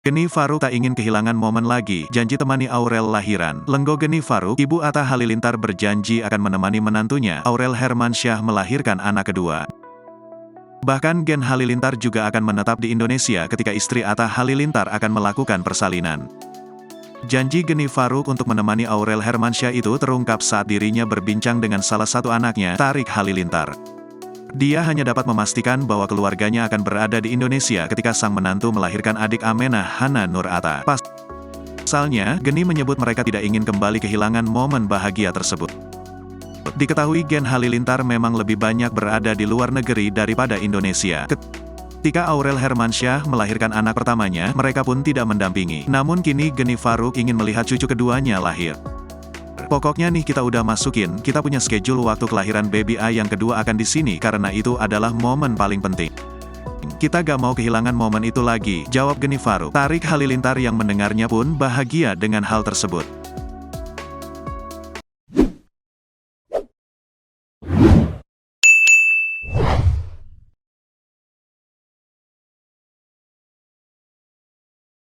Geni Faruk tak ingin kehilangan momen lagi, janji temani Aurel lahiran. Lenggo Geni Faruk, Ibu Atta Halilintar berjanji akan menemani menantunya, Aurel Hermansyah melahirkan anak kedua. Bahkan Gen Halilintar juga akan menetap di Indonesia ketika istri Atta Halilintar akan melakukan persalinan. Janji Geni Faruk untuk menemani Aurel Hermansyah itu terungkap saat dirinya berbincang dengan salah satu anaknya, Tarik Halilintar. Dia hanya dapat memastikan bahwa keluarganya akan berada di Indonesia ketika sang menantu melahirkan adik Amenah Hana Nur Atta. Pasalnya, Geni menyebut mereka tidak ingin kembali kehilangan momen bahagia tersebut. Diketahui Gen Halilintar memang lebih banyak berada di luar negeri daripada Indonesia. Ketika Aurel Hermansyah melahirkan anak pertamanya, mereka pun tidak mendampingi. Namun kini Geni Faruk ingin melihat cucu keduanya lahir. Pokoknya nih kita udah masukin, kita punya schedule waktu kelahiran baby A yang kedua akan di sini karena itu adalah momen paling penting. Kita gak mau kehilangan momen itu lagi, jawab Geni Faruk. Tarik Halilintar yang mendengarnya pun bahagia dengan hal tersebut.